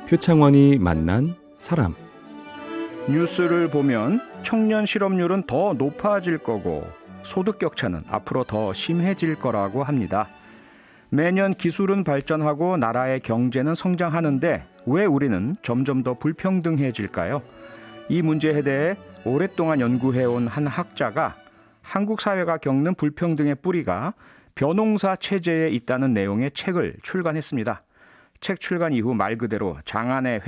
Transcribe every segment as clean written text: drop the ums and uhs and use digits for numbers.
표창원이 만난 사람. 뉴스를 보면 청년 실업률은 더 높아질 거고 소득 격차는 앞으로 더 심해질 거라고 합니다. 매년 기술은 발전하고 나라의 경제는 성장하는데 왜 우리는 점점 더 불평등해질까요? 이 문제에 대해 오랫동안 연구해온 한 학자가 한국 사회가 겪는 불평등의 뿌리가 벼농사 체제에 있다는 내용의 책을 출간했습니다. 책 출간 이후 말 그대로 장안의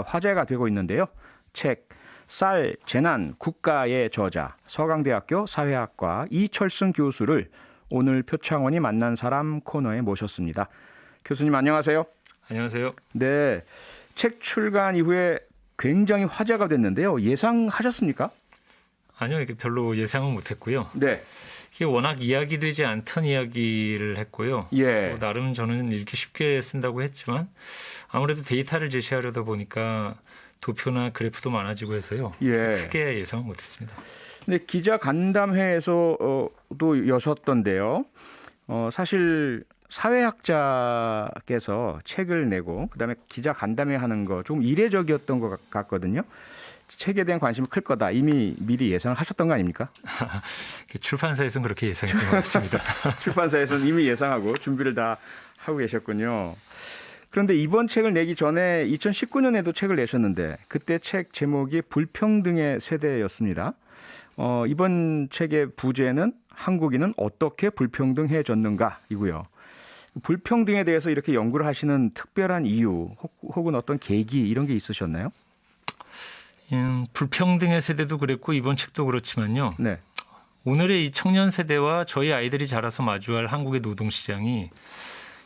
화제가 되고 있는데요. 책 쌀, 재난, 국가의 저자, 서강대학교 사회학과 이철승 교수를 오늘 표창원이 만난 사람 코너에 모셨습니다. 교수님 안녕하세요. 안녕하세요. 네, 책 출간 이후에 굉장히 화제가 됐는데요. 예상하셨습니까? 아니요, 이게 별로 예상은 못했고요. 네. 이게 워낙 이야기되지 않던 이야기를 했고요. 예. 나름 저는 읽기 쉽게 쓴다고 했지만 아무래도 데이터를 제시하려다 보니까 도표나 그래프도 많아지고 해서요. 예. 크게 예상은 못했습니다. 근데 기자 간담회에서 또 여셨던데요. 사실 사회학자께서 책을 내고 그다음에 기자 간담회 하는 거 좀 이례적이었던 것 같거든요. 책에 대한 관심이 클 거다. 이미 미리 예상을 하셨던 거 아닙니까? 출판사에서는 그렇게 예상했던 것 같습니다. 출판사에서는 이미 예상하고 준비를 다 하고 계셨군요. 그런데 이번 책을 내기 전에 2019년에도 책을 내셨는데 그때 책 제목이 불평등의 세대였습니다. 이번 책의 부제는 한국인은 어떻게 불평등해졌는가 이고요. 불평등에 대해서 이렇게 연구를 하시는 특별한 이유 혹은 어떤 계기 이런 게 있으셨나요? 불평등의 세대도 그랬고 이번 책도 그렇지만요. 네. 오늘의 이 청년 세대와 저희 아이들이 자라서 마주할 한국의 노동시장이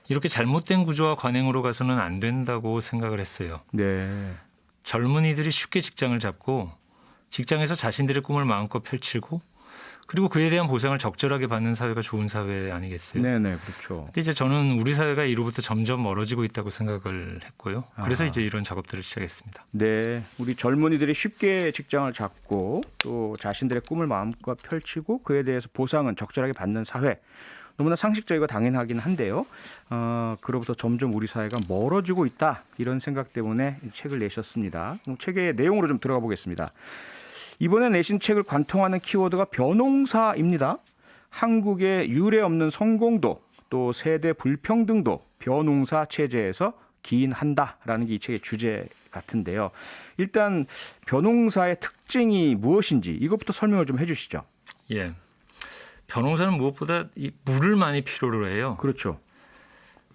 이렇게 잘못된 구조와 관행으로 가서는 안 된다고 생각을 했어요. 네. 젊은이들이 쉽게 직장을 잡고 직장에서 자신들의 꿈을 마음껏 펼치고 그리고 그에 대한 보상을 적절하게 받는 사회가 좋은 사회 아니겠어요? 네네, 그렇죠. 근데 이제 저는 우리 사회가 이로부터 점점 멀어지고 있다고 생각을 했고요. 그래서 이제 이런 작업들을 시작했습니다. 네, 우리 젊은이들이 쉽게 직장을 잡고 또 자신들의 꿈을 마음껏 펼치고 그에 대해서 보상은 적절하게 받는 사회. 너무나 상식적이고 당연하긴 한데요. 그로부터 점점 우리 사회가 멀어지고 있다. 이런 생각 때문에 이 책을 내셨습니다. 그럼 책의 내용으로 좀 들어가 보겠습니다. 이번에 내신 책을 관통하는 키워드가 벼농사입니다. 한국의 유례 없는 성공도 또 세대 불평등도 벼농사 체제에서 기인한다라는 게 이 책의 주제 같은데요. 일단 벼농사의 특징이 무엇인지 이것부터 설명을 좀 해주시죠. 예, 벼농사는 무엇보다 이 물을 많이 필요로 해요. 그렇죠.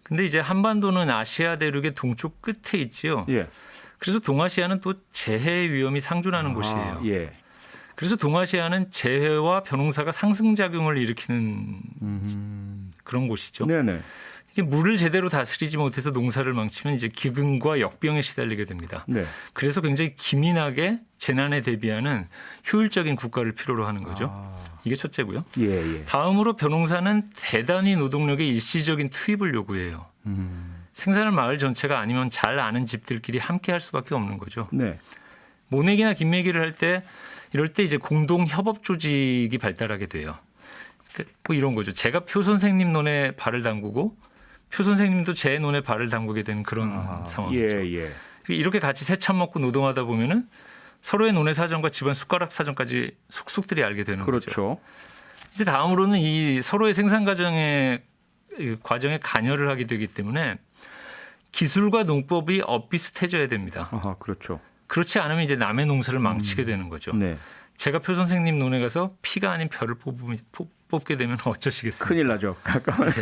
근데 이제 한반도는 아시아 대륙의 동쪽 끝에 있지요. 예. 그래서 동아시아는 또 재해 위험이 상존하는 곳이에요. 예. 그래서 동아시아는 재해와 벼농사가 상승작용을 일으키는 그런 곳이죠. 네네. 이게 물을 제대로 다스리지 못해서 농사를 망치면 이제 기근과 역병에 시달리게 됩니다. 네. 그래서 굉장히 기민하게 재난에 대비하는 효율적인 국가를 필요로 하는 거죠. 이게 첫째고요. 예. 다음으로 벼농사는 대단히 노동력의 일시적인 투입을 요구해요. 생산을 마을 전체가 아니면 잘 아는 집들끼리 함께 할 수밖에 없는 거죠. 네. 모내기나 김매기를 할 때 이럴 때 이제 공동 협업 조직이 발달하게 돼요. 뭐 이런 거죠. 제가 표 선생님 논에 발을 담그고 표 선생님도 제 논에 발을 담그게 되는 그런 상황이죠. 예. 이렇게 같이 새참 먹고 노동하다 보면은 서로의 논의 사정과 집안 숟가락 사정까지 속속들이 알게 되는 거죠. 그렇죠. 이제 다음으로는 이 서로의 생산 과정에 관여를 하게 되기 때문에 기술과 농법이 엇비슷해져야 됩니다. 아하, 그렇죠. 그렇지 않으면 이제 남의 농사를 망치게 되는 거죠. 네. 제가 표 선생님 논에 가서 피가 아닌 별을 뽑게 되면 어쩌시겠습니까? 큰일 나죠. 가까워요.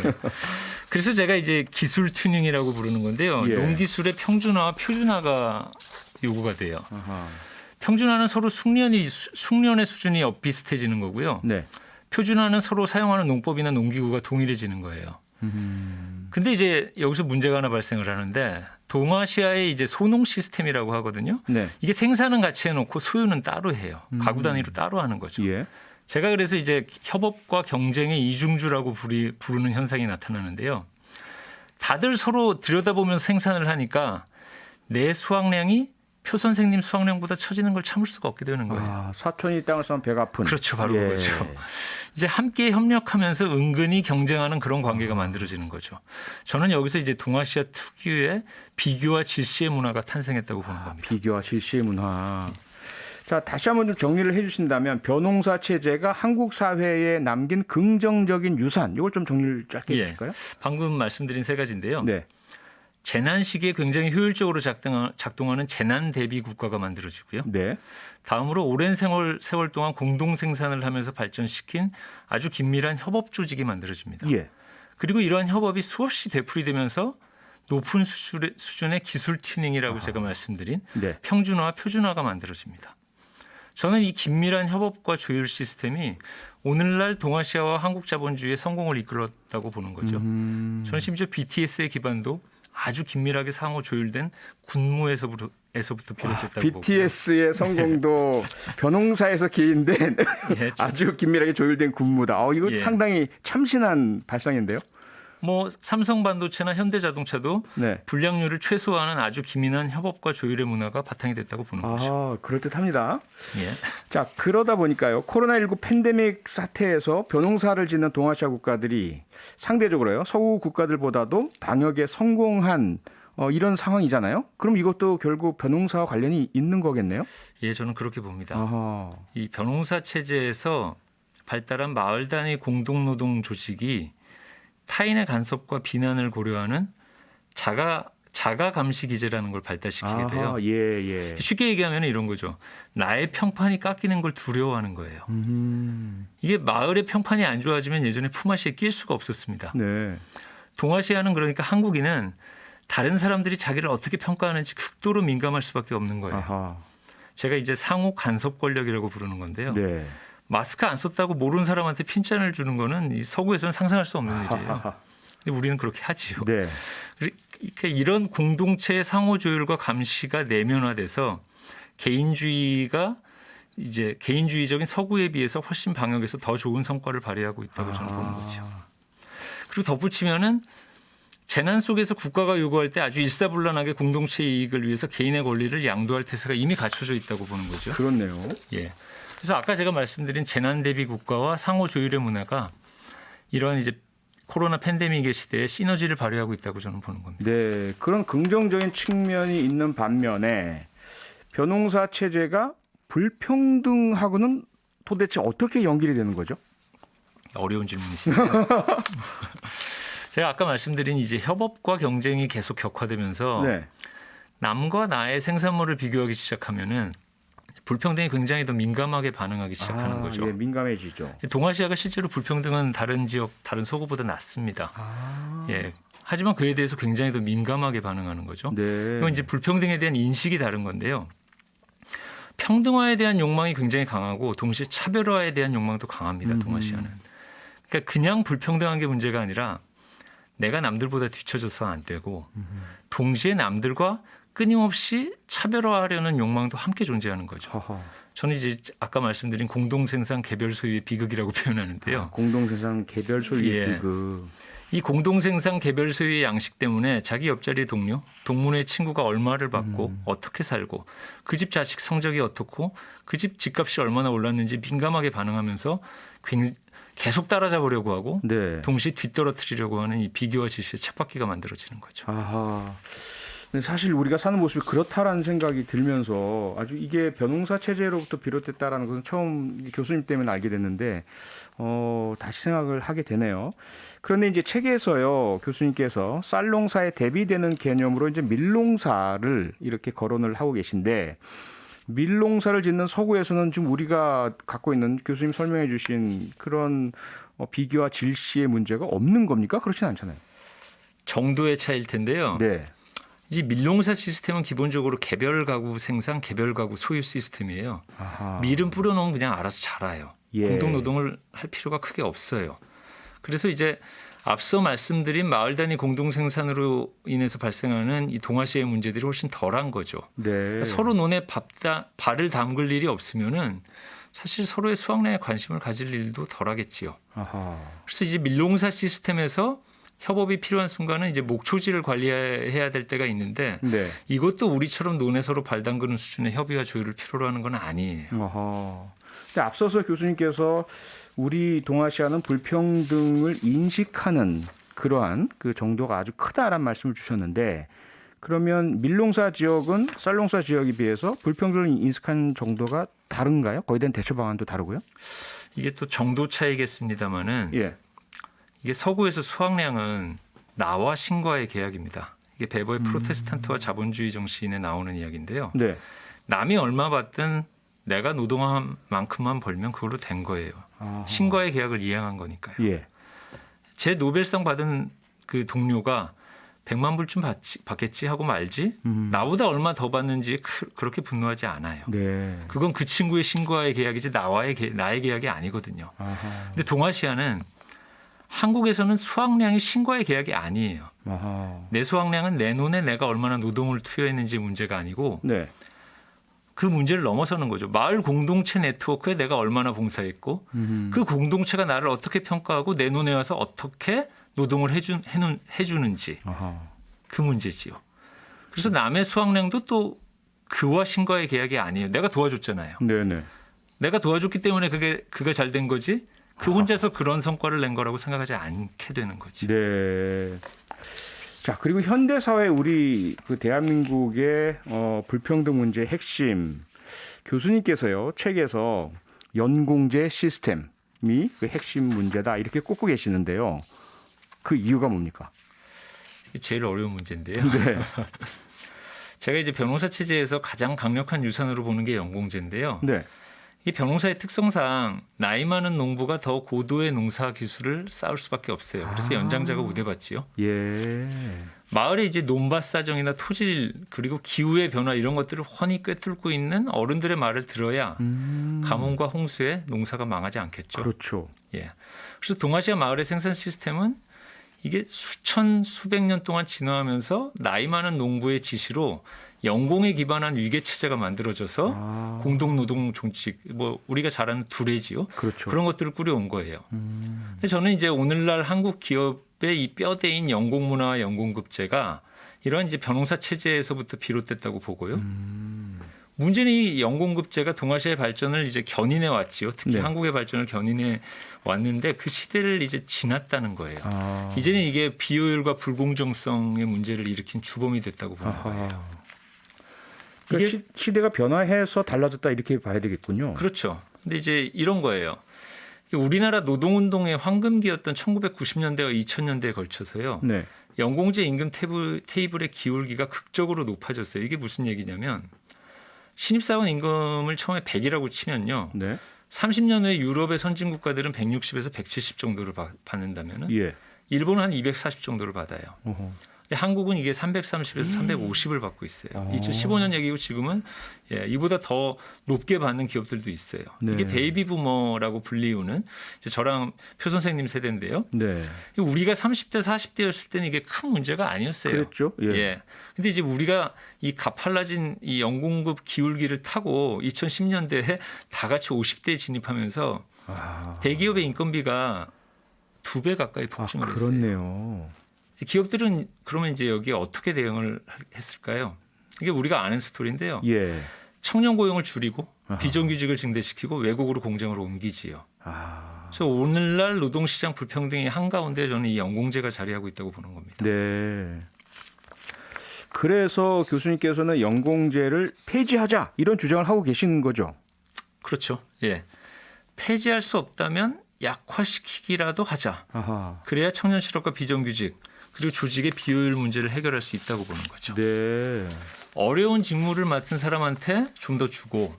그래서 제가 이제 기술 튜닝이라고 부르는 건데요. 예. 농기술의 평준화와 표준화가 요구가 돼요. 아하. 평준화는 서로 숙련의 수준이 엇비슷해지는 거고요. 네. 표준화는 서로 사용하는 농법이나 농기구가 동일해지는 거예요. 근데 이제 여기서 문제가 하나 발생을 하는데 동아시아의 이제 소농 시스템이라고 하거든요. 네. 이게 생산은 같이 해놓고 소유는 따로 해요. 가구 단위로 따로 하는 거죠. 예. 제가 그래서 이제 협업과 경쟁의 이중주라고 부르는 현상이 나타나는데요. 다들 서로 들여다보면서 생산을 하니까 내 수확량이 표 선생님 수확량보다 처지는 걸 참을 수가 없게 되는 거예요. 아, 사촌이 땅을 싸면 배가 아픈. 그렇죠, 바로 예. 그거죠. 이제 함께 협력하면서 은근히 경쟁하는 그런 관계가 만들어지는 거죠. 저는 여기서 이제 동아시아 특유의 비교와 질시의 문화가 탄생했다고 보는 겁니다. 비교와 질시의 문화. 자, 다시 한번 좀 정리를 해주신다면 벼농사 체제가 한국 사회에 남긴 긍정적인 유산, 이걸 좀 정리를 짧게 예. 해주실까요? 방금 말씀드린 세 가지인데요. 네. 재난 시기에 굉장히 효율적으로 작동하는 재난 대비 국가가 만들어지고요. 네. 다음으로 오랜 세월 동안 공동 생산을 하면서 발전시킨 아주 긴밀한 협업 조직이 만들어집니다. 예. 그리고 이러한 협업이 수없이 되풀이되면서 높은 수준의 기술 튜닝이라고 제가 말씀드린 네. 평준화와 표준화가 만들어집니다. 저는 이 긴밀한 협업과 조율 시스템이 오늘날 동아시아와 한국 자본주의의 성공을 이끌었다고 보는 거죠. 저는 심지어 BTS의 기반도 아주 긴밀하게 상호 조율된 군무에서부터 비롯됐다고 보고요. BTS의 성공도 벼농사에서 기인된 예, 아주 긴밀하게 조율된 군무다. 이거 예. 상당히 참신한 발상인데요. 뭐 삼성반도체나 현대자동차도 네. 불량률을 최소화하는 아주 기민한 협업과 조율의 문화가 바탕이 됐다고 보는 거죠. 그럴듯합니다. 예. 자, 그러다 보니까요. 코로나19 팬데믹 사태에서 벼농사를 짓는 동아시아 국가들이 상대적으로요. 서구 국가들보다도 방역에 성공한 이런 상황이잖아요. 그럼 이것도 결국 벼농사와 관련이 있는 거겠네요. 예, 저는 그렇게 봅니다. 아하. 이 벼농사 체제에서 발달한 마을 단위 공동노동 조직이 타인의 간섭과 비난을 고려하는 자가 감시 기제라는 걸 발달시키게 돼요. 아하, 예. 쉽게 얘기하면 이런 거죠. 나의 평판이 깎이는 걸 두려워하는 거예요. 이게 마을의 평판이 안 좋아지면 예전에 품앗이에 낄 수가 없었습니다. 네. 동아시아는 그러니까 한국인은 다른 사람들이 자기를 어떻게 평가하는지 극도로 민감할 수밖에 없는 거예요. 아하. 제가 이제 상호 간섭 권력이라고 부르는 건데요. 네. 마스크 안 썼다고 모르는 사람한테 핀잔을 주는 거는 이 서구에서는 상상할 수 없는 일이에요. 근데 우리는 그렇게 하지요. 네. 그러니까 이런 공동체의 상호 조율과 감시가 내면화돼서 개인주의적인 서구에 비해서 훨씬 방역에서 더 좋은 성과를 발휘하고 있다고 저는 보는 거죠. 그리고 덧붙이면은 재난 속에서 국가가 요구할 때 아주 일사불란하게 공동체의 이익을 위해서 개인의 권리를 양도할 태세가 이미 갖춰져 있다고 보는 거죠. 그렇네요. 예. 그래서 아까 제가 말씀드린 재난 대비 국가와 상호 조율의 문화가 이런 이제 코로나 팬데믹의 시대에 시너지를 발휘하고 있다고 저는 보는 겁니다. 네, 그런 긍정적인 측면이 있는 반면에 벼농사 체제가 불평등하고는 도대체 어떻게 연결이 되는 거죠? 어려운 질문이시네요. 제가 아까 말씀드린 이제 협업과 경쟁이 계속 격화되면서 네. 남과 나의 생산물을 비교하기 시작하면은 불평등이 굉장히 더 민감하게 반응하기 시작하는 거죠. 예, 민감해지죠. 동아시아가 실제로 불평등은 다른 지역, 다른 서구보다 낮습니다. 예. 하지만 그에 대해서 굉장히 더 민감하게 반응하는 거죠. 네. 이건 이제 불평등에 대한 인식이 다른 건데요. 평등화에 대한 욕망이 굉장히 강하고 동시에 차별화에 대한 욕망도 강합니다. 동아시아는. 그러니까 그냥 불평등한 게 문제가 아니라 내가 남들보다 뒤처져서 안 되고 동시에 남들과 끊임없이 차별화하려는 욕망도 함께 존재하는 거죠. 하하. 저는 이제 아까 말씀드린 공동생산 개별 소유의 비극이라고 표현하는데요. 공동생산 개별 소유의 예. 비극. 이 공동생산 개별 소유의 양식 때문에 자기 옆자리 동료, 동문의 친구가 얼마를 받고 어떻게 살고 그 집 자식 성적이 어떻고 그 집 집값이 얼마나 올랐는지 민감하게 반응하면서 계속 따라잡으려고 하고 네. 동시에 뒤떨어뜨리려고 하는 이 비교와 질시의 쳇바퀴가 만들어지는 거죠. 아하. 근데 사실 우리가 사는 모습이 그렇다라는 생각이 들면서 아주 이게 벼농사 체제로부터 비롯됐다라는 것은 처음 교수님 때문에 알게 됐는데 다시 생각을 하게 되네요. 그런데 이제 책에서요 교수님께서 쌀농사에 대비되는 개념으로 이제 밀농사를 이렇게 거론을 하고 계신데 밀농사를 짓는 서구에서는 지금 우리가 갖고 있는 교수님 설명해 주신 그런 비교와 질시의 문제가 없는 겁니까? 그렇진 않잖아요. 정도의 차이일 텐데요. 네. 이 밀농사 시스템은 기본적으로 개별 가구 생산, 개별 가구 소유 시스템이에요. 아하. 밀은 뿌려놓으면 그냥 알아서 자라요. 예. 공동 노동을 할 필요가 크게 없어요. 그래서 이제 앞서 말씀드린 마을 단위 공동 생산으로 인해서 발생하는 이 동아시아의 문제들이 훨씬 덜한 거죠. 네. 그러니까 서로 논에 발을 담글 일이 없으면은 사실 서로의 수확량에 관심을 가질 일도 덜하겠지요. 아하. 그래서 이제 밀농사 시스템에서 협업이 필요한 순간은 이제 목초지를 관리해야 될 때가 있는데 네. 이것도 우리처럼 논에 서로 발 담그는 수준의 협의와 조율을 필요로 하는 건 아니에요. 어허. 근데 앞서서 교수님께서 우리 동아시아는 불평등을 인식하는 그러한 그 정도가 아주 크다라는 말씀을 주셨는데 그러면 밀농사 지역은 쌀농사 지역에 비해서 불평등을 인식하는 정도가 다른가요? 거기에 대한 대처 방안도 다르고요? 이게 또 정도 차이겠습니다마는 예. 이게 서구에서 수확량은 나와 신과의 계약입니다. 이게 베버의 프로테스탄트와 자본주의 정신에 나오는 이야기인데요. 네. 남이 얼마 받든 내가 노동한 만큼만 벌면 그걸로 된 거예요. 아하. 신과의 계약을 이행한 거니까요. 예. 제 노벨상 받은 그 동료가 100만 불쯤 받겠지 하고 말지 나보다 얼마 더 받는지 그렇게 분노하지 않아요. 네. 그건 그 친구의 신과의 계약이지 나의 계약이 아니거든요. 아하. 근데 동아시아는 한국에서는 수확량이 신과의 계약이 아니에요. 아하. 내 수확량은 내 논에 내가 얼마나 노동을 투여했는지 문제가 아니고 네. 그 문제를 넘어서는 거죠. 마을 공동체 네트워크에 내가 얼마나 봉사했고 그 공동체가 나를 어떻게 평가하고 내 논에 와서 어떻게 노동을 해주는지 아하. 그 문제지요. 그래서 남의 수확량도 또 그와 신과의 계약이 아니에요. 내가 도와줬잖아요. 네네. 내가 도와줬기 때문에 그게 잘 된 거지. 그 혼자서 그런 성과를 낸 거라고 생각하지 않게 되는 거지. 네. 자, 그리고 현대 사회 우리 그 대한민국의 불평등 문제의 핵심 교수님께서요 책에서 연공제 시스템이 그 핵심 문제다 이렇게 꼽고 계시는데요. 그 이유가 뭡니까? 이게 제일 어려운 문제인데요. 네. 제가 이제 변호사 체제에서 가장 강력한 유산으로 보는 게 연공제인데요. 네. 이 변호사의 특성상 나이 많은 농부가 더 고도의 농사 기술을 쌓을 수밖에 없어요. 그래서 연장자가 우대받지요. 예. 마을에 이제 논밭 사정이나 토질 그리고 기후의 변화 이런 것들을 훤히 꿰뚫고 있는 어른들의 말을 들어야 가뭄과 홍수에 농사가 망하지 않겠죠. 그렇죠. 예. 그래서 동아시아 마을의 생산 시스템은 이게 수백 년 동안 진화하면서 나이 많은 농부의 지시로 연공에 기반한 위계 체제가 만들어져서 공동 노동 종칙 뭐 우리가 잘 아는 두레지요. 그렇죠. 그런 것들을 꾸려온 거예요. 근데 저는 이제 오늘날 한국 기업의 이 뼈대인 연공 문화와 연공급제가 이런 이제 변호사 체제에서부터 비롯됐다고 보고요. 문제는 이 연공급제가 동아시아의 발전을 이제 견인해 왔지요. 특히 네. 한국의 발전을 견인해 왔는데 그 시대를 이제 지났다는 거예요. 이제는 이게 비효율과 불공정성의 문제를 일으킨 주범이 됐다고 보는 거예요. 그러니까 시대가 변화해서 달라졌다 이렇게 봐야 되겠군요. 그렇죠. 근데 이제 이런 거예요. 우리나라 노동운동의 황금기였던 1990년대와 2000년대에 걸쳐서요. 네. 연공제 임금 테이블의 기울기가 극적으로 높아졌어요. 이게 무슨 얘기냐면 신입사원 임금을 처음에 100이라고 치면요. 네. 30년 후에 유럽의 선진 국가들은 160에서 170 정도를 받는다면 예. 일본은 한 240 정도를 받아요. 어허. 근데 한국은 이게 330에서 350을 받고 있어요. 2015년 얘기고 지금은 이보다 더 높게 받는 기업들도 있어요. 네. 이게 베이비 부머라고 불리우는 이제 저랑 표 선생님 세대인데요. 네. 우리가 30대 40대였을 때는 이게 큰 문제가 아니었어요. 그랬죠. 예. 근데 이제 우리가 이 가팔라진 이 연공급 기울기를 타고 2010년대에 다 같이 50대에 진입하면서 대기업의 인건비가 2배 가까이 폭증을 했어요. 그렇네요. 기업들은 그러면 이제 여기에 어떻게 대응을 했을까요? 이게 우리가 아는 스토리인데요. 예. 청년 고용을 줄이고 비정규직을 증대시키고 외국으로 공장으로 옮기지요. 그래서 오늘날 노동시장 불평등이 한가운데 저는 이 연공제가 자리하고 있다고 보는 겁니다. 네. 그래서 교수님께서는 연공제를 폐지하자 이런 주장을 하고 계시는 거죠. 그렇죠. 예. 폐지할 수 없다면 약화시키기라도 하자. 아하. 그래야 청년 실업과 비정규직 그리고 조직의 비효율 문제를 해결할 수 있다고 보는 거죠. 네. 어려운 직무를 맡은 사람한테 좀 더 주고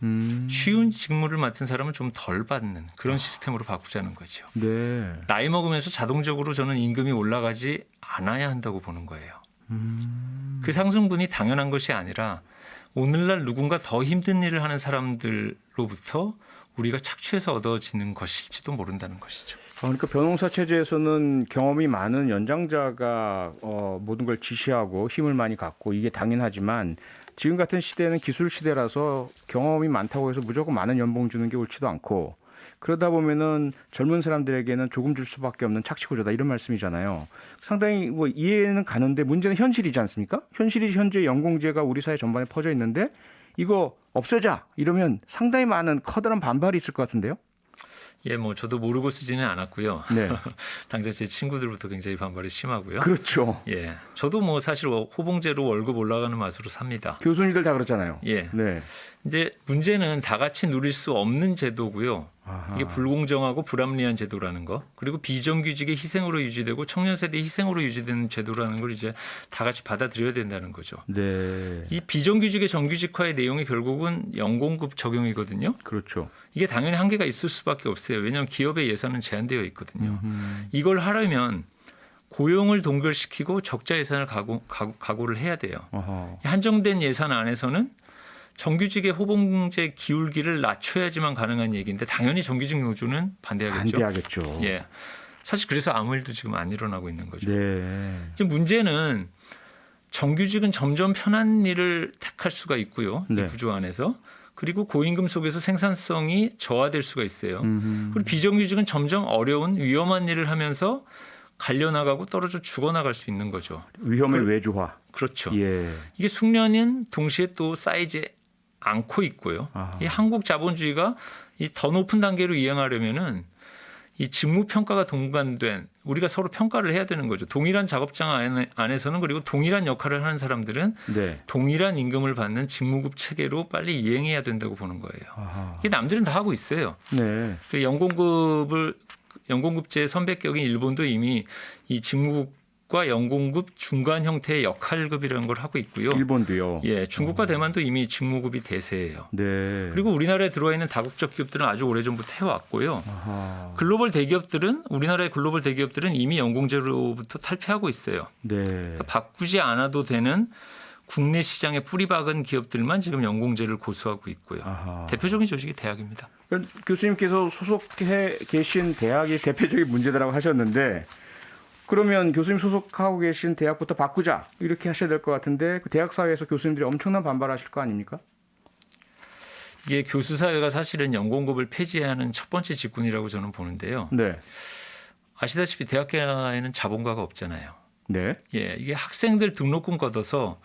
쉬운 직무를 맡은 사람은 좀 덜 받는 그런 시스템으로 바꾸자는 거죠. 네. 나이 먹으면서 자동적으로 저는 임금이 올라가지 않아야 한다고 보는 거예요. 그 상승분이 당연한 것이 아니라 오늘날 누군가 더 힘든 일을 하는 사람들로부터 우리가 착취해서 얻어지는 것일지도 모른다는 것이죠. 그러니까 변호사 체제에서는 경험이 많은 연장자가 모든 걸 지시하고 힘을 많이 갖고 이게 당연하지만 지금 같은 시대는 기술 시대라서 경험이 많다고 해서 무조건 많은 연봉 주는 게 옳지도 않고 그러다 보면은 젊은 사람들에게는 조금 줄 수밖에 없는 착취구조다 이런 말씀이잖아요. 상당히 뭐 이해는 가는데 문제는 현실이지 않습니까? 현실이 현재 연공제가 우리 사회 전반에 퍼져 있는데 이거 없애자 이러면 상당히 많은 커다란 반발이 있을 것 같은데요. 예, 뭐 저도 모르고 쓰지는 않았고요. 네. 당장 제 친구들부터 굉장히 반발이 심하고요. 그렇죠. 예, 저도 뭐 사실 호봉제로 월급 올라가는 맛으로 삽니다. 교수님들 다 그렇잖아요. 예, 네. 이제 문제는 다 같이 누릴 수 없는 제도고요. 아하. 이게 불공정하고 불합리한 제도라는 거, 그리고 비정규직의 희생으로 유지되고 청년 세대의 희생으로 유지되는 제도라는 걸 이제 다 같이 받아들여야 된다는 거죠. 네. 이 비정규직의 정규직화의 내용이 결국은 연공급 적용이거든요. 그렇죠. 이게 당연히 한계가 있을 수밖에 없어요. 왜냐하면 기업의 예산은 제한되어 있거든요. 이걸 하려면 고용을 동결시키고 적자 예산을 각오를 해야 돼요. 아하. 한정된 예산 안에서는 정규직의 호봉제 기울기를 낮춰야지만 가능한 얘기인데 당연히 정규직 노조는 반대하겠죠. 반대하겠죠. 예, 사실 그래서 아무 일도 지금 안 일어나고 있는 거죠. 네. 지금 문제는 정규직은 점점 편한 일을 택할 수가 있고요. 네. 이 구조 안에서. 그리고 고임금 속에서 생산성이 저하될 수가 있어요. 그리고 비정규직은 점점 어려운 위험한 일을 하면서 갈려나가고 떨어져 죽어나갈 수 있는 거죠. 위험의 외주화. 그렇죠. 예. 이게 숙련은 동시에 또 쌓이지 않고 있고요. 아하. 이 한국 자본주의가 이 더 높은 단계로 이행하려면은 이 직무 평가가 동반된 우리가 서로 평가를 해야 되는 거죠. 동일한 작업장 안에서는 그리고 동일한 역할을 하는 사람들은 네. 동일한 임금을 받는 직무급 체계로 빨리 이행해야 된다고 보는 거예요. 아하. 이게 남들은 다 하고 있어요. 네. 그 연공급제 선배격인 일본도 이미 이 직무급과 연공급 중간 형태의 역할급이라는 걸 하고 있고요. 일본도요. 예, 중국과 대만도 이미 직무급이 대세예요. 네. 그리고 우리나라에 들어와 있는 다국적 기업들은 아주 오래전부터 해왔고요. 아하. 글로벌 대기업들은 우리나라의 글로벌 대기업들은 이미 연공제로부터 탈피하고 있어요. 네. 그러니까 바꾸지 않아도 되는 국내 시장에 뿌리 박은 기업들만 지금 연공제를 고수하고 있고요. 아하. 대표적인 조직이 대학입니다. 그러니까 교수님께서 소속해 계신 대학이 대표적인 문제다라고 하셨는데 그러면 교수님 소속하고 계신 대학부터 바꾸자 이렇게 하셔야 될 것 같은데 그 대학 사회에서 교수님들이 엄청난 반발하실 거 아닙니까? 이게 교수 사회가 사실은 연공급을 폐지하는 첫 번째 직군이라고 저는 보는데요. 네. 아시다시피 대학교에는 자본가가 없잖아요. 네. 예, 이게 학생들 등록금 걷어서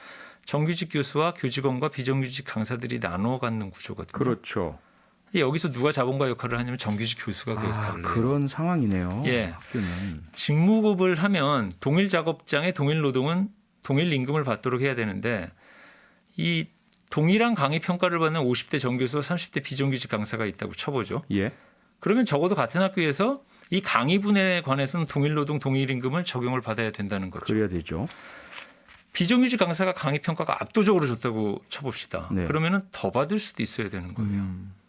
정규직 교수와 교직원과 비정규직 강사들이 나눠 갖는 구조거든요. 그렇죠. 근데 여기서 누가 자본가 역할을 하냐면 정규직 교수가 그 역할을 해요. 그런 상황이네요. 예. 학교는. 직무급을 하면 동일 작업장에 동일 노동은 동일 임금을 받도록 해야 되는데 이 동일한 강의 평가를 받는 50대 정교수와 30대 비정규직 강사가 있다고 쳐보죠. 예. 그러면 적어도 같은 학교에서 이 강의분에 관해서는 동일 노동 동일 임금을 적용을 받아야 된다는 거죠. 그래야 되죠. 비정규직 강사가 강의 평가가 압도적으로 좋다고 쳐봅시다. 네. 그러면은 더 받을 수도 있어야 되는 거예요.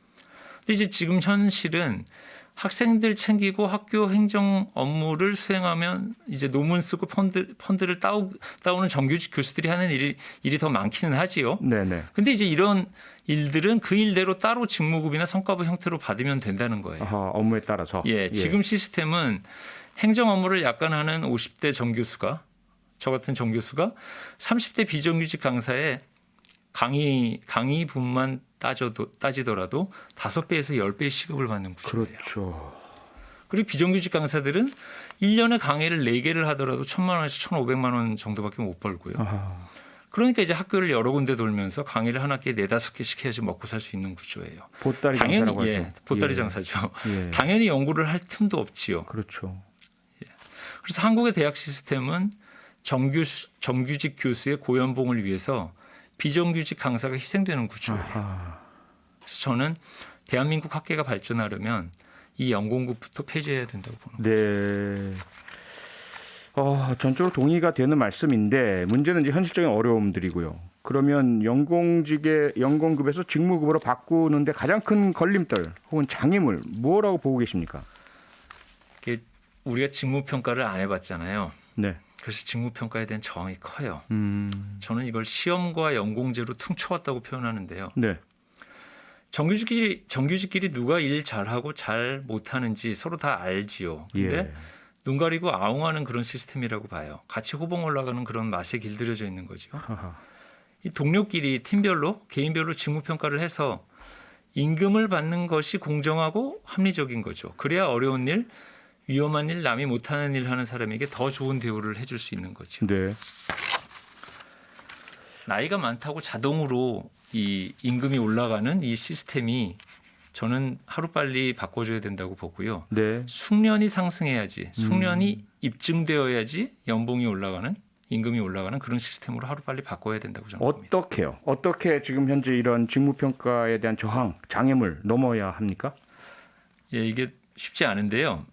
근데 이제 지금 현실은 학생들 챙기고 학교 행정 업무를 수행하면 이제 논문 쓰고 펀드를 따오는 정규직 교수들이 하는 일이 더 많기는 하지요. 네네. 근데 이제 이런 일들은 그 일대로 따로 직무급이나 성과급 형태로 받으면 된다는 거예요. 아하, 업무에 따라서. 예, 지금 시스템은 행정 업무를 약간 하는 50대 정교수가 저 같은 정교수가 30대 비정규직 강사의 강의분만 따지더라도 5배에서 10배의 시급을 받는 구조예요. 그렇죠. 그리고 비정규직 강사들은 1년에 강의를 4개를 하더라도 1,000만 원에서 1,500만 원 정도밖에 못 벌고요. 아하. 그러니까 이제 학교를 여러 군데 돌면서 강의를 한 학기에 4-5개씩 해야지 먹고 살 수 있는 구조예요. 보따리 장사라고 당연히 하죠. 보따리 예. 장사죠. 예. 당연히 연구를 할 틈도 없지요. 그렇죠. 그래서 한국의 대학 시스템은 정규직 교수의 고연봉을 위해서 비정규직 강사가 희생되는 구조예요. 아하. 그래서 저는 대한민국 학계가 발전하려면 이 연공급부터 폐지해야 된다고 보는 거예요. 네. 전적으로 동의가 되는 말씀인데 문제는 이제 현실적인 어려움들이고요. 그러면 연공급에서 직무급으로 바꾸는데 가장 큰 걸림돌 혹은 장애물 뭐라고 보고 계십니까? 이게 우리가 직무 평가를 안 해봤잖아요. 네. 그래서 직무 평가에 대한 저항이 커요. 저는 이걸 시험과 연공제로 퉁쳐왔다고 표현하는데요. 네. 정규직끼리 누가 일 잘하고 잘 못하는지 서로 다 알지요. 근데 예. 눈 가리고 아웅하는 그런 시스템이라고 봐요. 같이 호봉 올라가는 그런 맛에 길들여져 있는 거죠. 하하. 이 동료끼리 팀별로 개인별로 직무 평가를 해서 임금을 받는 것이 공정하고 합리적인 거죠. 그래야 어려운 일, 위험한 일, 남이 못하는 일 하는 사람에게 더 좋은 대우를 해줄 수 있는 거죠. 네. 나이가 많다고 자동으로 이 임금이 올라가는 이 시스템이 저는 하루빨리 바꿔줘야 된다고 보고요. 네. 숙련이 상승해야지, 숙련이 입증되어야지 연봉이 올라가는, 임금이 올라가는 그런 시스템으로 하루빨리 바꿔야 된다고 저는 봅니다. 어떻게요? 어떻게 지금 현재 이런 직무평가에 대한 저항, 장애물 넘어야 합니까? 예, 이게 쉽지 않은데요.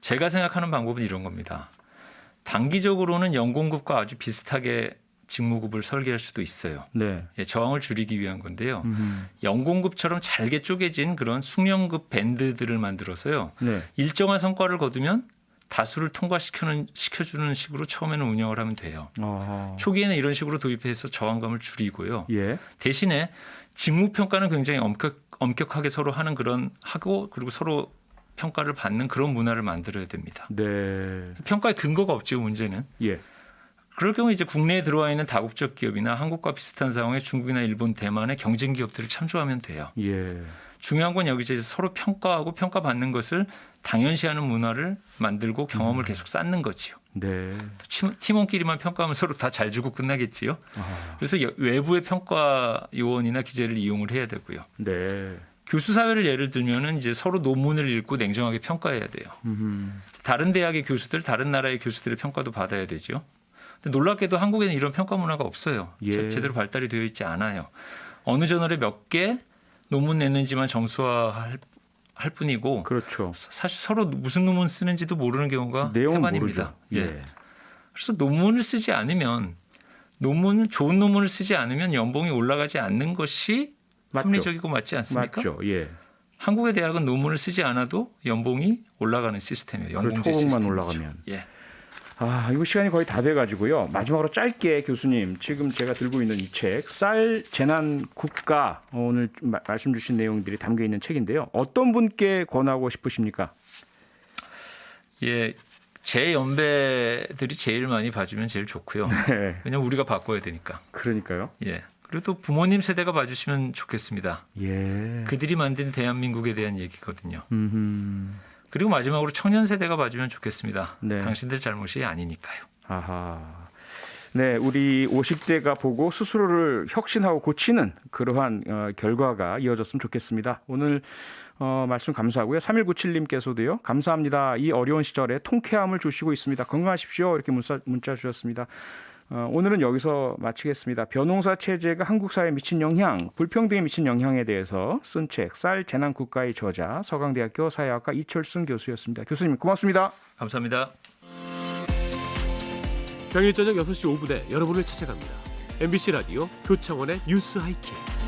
제가 생각하는 방법은 이런 겁니다. 단기적으로는 연공급과 아주 비슷하게 직무급을 설계할 수도 있어요. 네. 예, 저항을 줄이기 위한 건데요. 연공급처럼 잘게 쪼개진 그런 숙련급 밴드들을 만들어서요. 네. 일정한 성과를 거두면 다수를 통과시켜주는 식으로 처음에는 운영을 하면 돼요. 아. 초기에는 이런 식으로 도입해서 저항감을 줄이고요. 예. 대신에 직무평가는 굉장히 엄격하게 서로 하는 그런 하고 그리고 서로 평가를 받는 그런 문화를 만들어야 됩니다. 네. 평가의 근거가 없죠, 문제는. 예. 그럴 경우 이제 국내에 들어와 있는 다국적 기업이나 한국과 비슷한 상황에 중국이나 일본, 대만의 경쟁 기업들을 참조하면 돼요. 예. 중요한 건 여기서 이제 서로 평가하고 평가받는 것을 당연시하는 문화를 만들고 경험을 계속 쌓는 거지요. 네. 팀원끼리만 평가하면 서로 다 잘 주고 끝나겠지요. 아. 그래서 외부의 평가 요원이나 기재를 이용을 해야 되고요. 네. 교수 사회를 예를 들면은 이제 서로 논문을 읽고 냉정하게 평가해야 돼요. 다른 대학의 교수들, 다른 나라의 교수들의 평가도 받아야 되죠. 근데 놀랍게도 한국에는 이런 평가 문화가 없어요. 예. 제대로 발달이 되어 있지 않아요. 어느 저널에 몇 개 논문 냈는지만 점수화할 뿐이고 그렇죠. 사실 서로 무슨 논문 쓰는지도 모르는 경우가 내용은 태반입니다. 모르죠. 예. 그래서 논문을 쓰지 않으면 좋은 논문을 쓰지 않으면 연봉이 올라가지 않는 것이 맞죠. 합리적이고 맞지 않습니까? 맞죠. 예. 한국의 대학은 논문을 쓰지 않아도 연봉이 올라가는 시스템이에요. 연봉제 그렇죠. 초봉만 시스템이죠. 올라가면. 예. 아, 이거 시간이 거의 다 돼가지고요. 마지막으로 짧게 교수님, 지금 제가 들고 있는 이 책, 쌀 재난 국가, 오늘 말씀 주신 내용들이 담겨 있는 책인데요. 어떤 분께 권하고 싶으십니까? 예, 제 연배들이 제일 많이 봐주면 제일 좋고요. 네. 왜냐하면 우리가 바꿔야 되니까. 그러니까요. 예. 그리고 또 부모님 세대가 봐주시면 좋겠습니다. 예. 그들이 만든 대한민국에 대한 얘기거든요. 음흠. 그리고 마지막으로 청년 세대가 봐주면 좋겠습니다. 네. 당신들 잘못이 아니니까요. 아하. 네, 우리 50대가 보고 스스로를 혁신하고 고치는 그러한 결과가 이어졌으면 좋겠습니다. 오늘 말씀 감사하고요. 3197님께서도요. 감사합니다. 이 어려운 시절에 통쾌함을 주시고 있습니다. 건강하십시오. 이렇게 문자 주셨습니다. 오늘은 여기서 마치겠습니다. 벼농사 체제가 한국 사회에 미친 영향, 불평등에 미친 영향에 대해서 쓴 책, 쌀 재난 국가의 저자, 서강대학교 사회학과 이철순 교수였습니다. 교수님 고맙습니다. 감사합니다. 평일 저녁 6시 5분에 여러분을 찾아갑니다. MBC 라디오 표창원의 뉴스 하이킥.